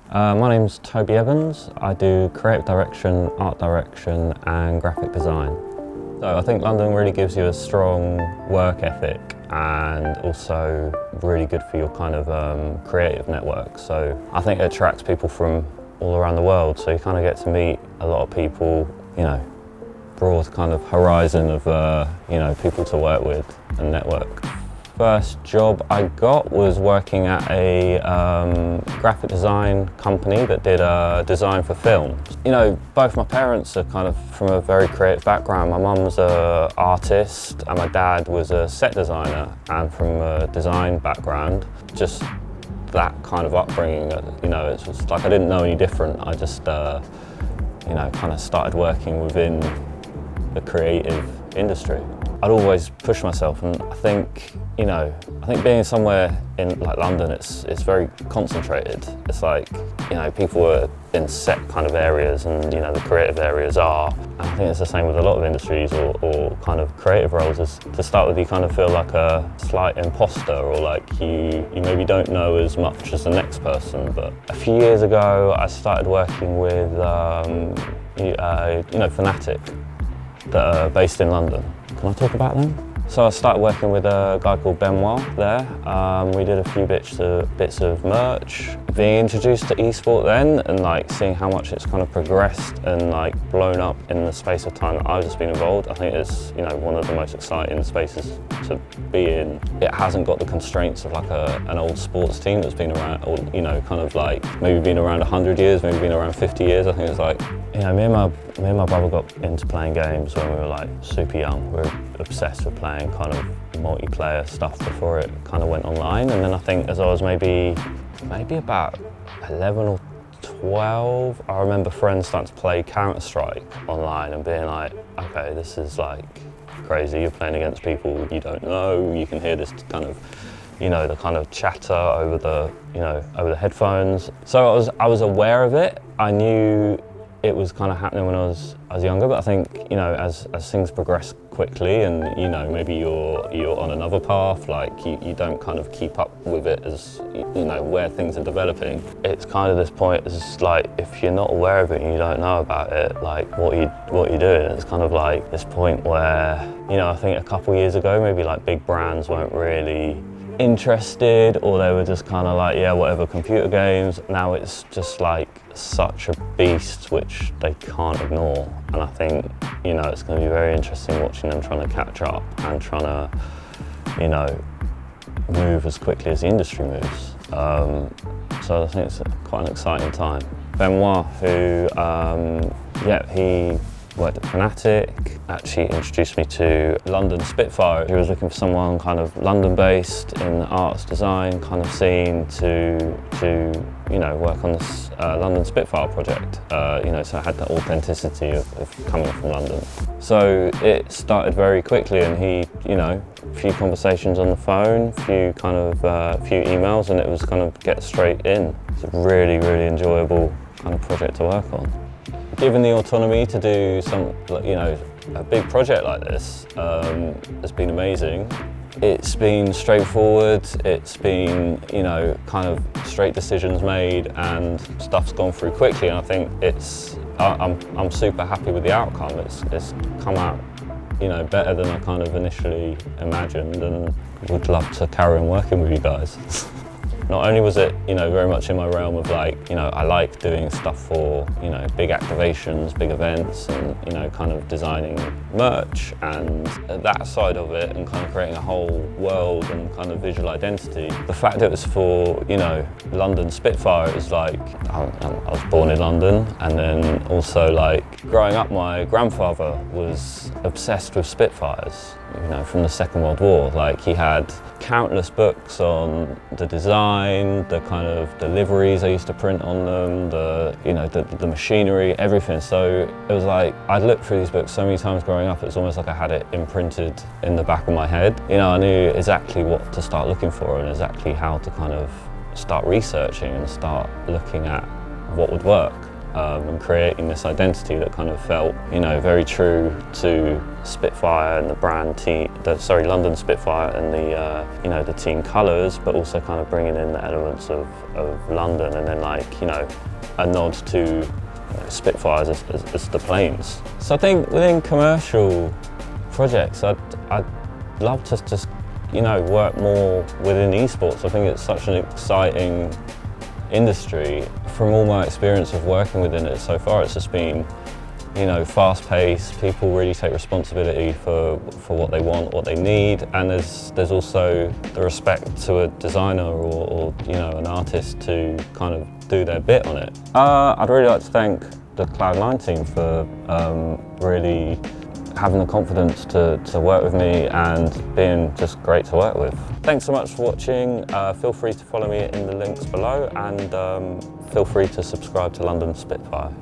My name's Toby Evans. I do creative direction, art direction and graphic design. So I think London really gives you a strong work ethic and also really good for your kind of creative network. So I think it attracts people from all around the world, so you kind of get to meet a lot of people, broad kind of horizon of people to work with and network. First job I got was working at a graphic design company that did design for film. Both my parents are kind of from a very creative background. My mum's an artist and my dad was a set designer, and from a design background, just that kind of upbringing, it's just like I didn't know any different. I just, kind of started working within the creative industry. I'd always push myself, and I think being somewhere in like London, it's very concentrated. It's like, people are in set kind of areas, and the creative areas are. And I think it's the same with a lot of industries or kind of creative roles. Is to start with, you kind of feel like a slight imposter, or like you maybe don't know as much as the next person. But a few years ago, I started working with Fanatical, that are based in London. Can I talk about them? So I started working with a guy called Benoit there. We did a few bits of merch. Being introduced to esport then, and like seeing how much it's kind of progressed and like blown up in the space of time that I've just been involved, I think it's one of the most exciting spaces to be in. It hasn't got the constraints of like an old sports team that's been around, or kind of like maybe been around 100 years, maybe been around 50 years. I think it's like, me and my brother got into playing games when we were like super young. We were obsessed with playing kind of multiplayer stuff before it kind of went online. And then I think as I was maybe about 11 or 12, I remember friends starting to play Counter-Strike online and being like, okay, this is like crazy. You're playing against people you don't know. You can hear this kind of, the kind of chatter over the headphones. So I was aware of it. I knew it was kind of happening when I was younger, but I think as things progress quickly, and maybe you're on another path, like you don't kind of keep up with it as where things are developing. It's kind of this point. It's like if you're not aware of it and you don't know about it, like what are you doing? It's kind of like this point where I think a couple of years ago, maybe like big brands weren't really interested, or they were just kind of like, yeah, whatever, computer games. Now it's just like such a beast which they can't ignore, and I think it's going to be very interesting watching them trying to catch up and trying to move as quickly as the industry moves. So I think it's quite an exciting time. Benoit, who he worked at Fanatical, actually introduced me to London Spitfire. He was looking for someone kind of London-based in the arts design kind of scene to work on this London Spitfire project. So it had that authenticity of coming from London. So it started very quickly, and he, a few conversations on the phone, a few emails, and it was kind of get straight in. It's a really, really enjoyable kind of project to work on. Given the autonomy to do a big project like this has been amazing. It's been straightforward, it's been, kind of straight decisions made, and stuff's gone through quickly, and I think I'm super happy with the outcome. It's come out, better than I kind of initially imagined, and would love to carry on working with you guys. Not only was it, very much in my realm of like, I like doing stuff for, big activations, big events, and, kind of designing merch, and that side of it, and kind of creating a whole world and kind of visual identity. The fact it was for, London Spitfire, it was like, I was born in London, and then also like, growing up, my grandfather was obsessed with Spitfires, from the Second World War. Like, he had countless books on the design, the kind of deliveries I used to print on them, the machinery, everything. So it was like, I'd looked through these books so many times growing up, it was almost like I had it imprinted in the back of my head. I knew exactly what to start looking for and exactly how to kind of start researching and start looking at what would work. and creating this identity that kind of felt, you know, very true to Spitfire and the brand team, London Spitfire and the, you know, the team colours, but also kind of bringing in the elements of London, and then, like, you know, a nod to Spitfires as the planes. So I think within commercial projects, I'd love to just, you know, work more within esports. I think it's such an exciting industry. From all my experience of working within it so far, it's just been, you know, fast-paced. People really take responsibility for what they want, what they need, and there's also the respect to a designer or you know, an artist to kind of do their bit on it. I'd really like to thank the Cloud9 team for really having the confidence to work with me and being just great to work with. Thanks so much for watching. Feel free to follow me in the links below, and feel free to subscribe to London Spitfire.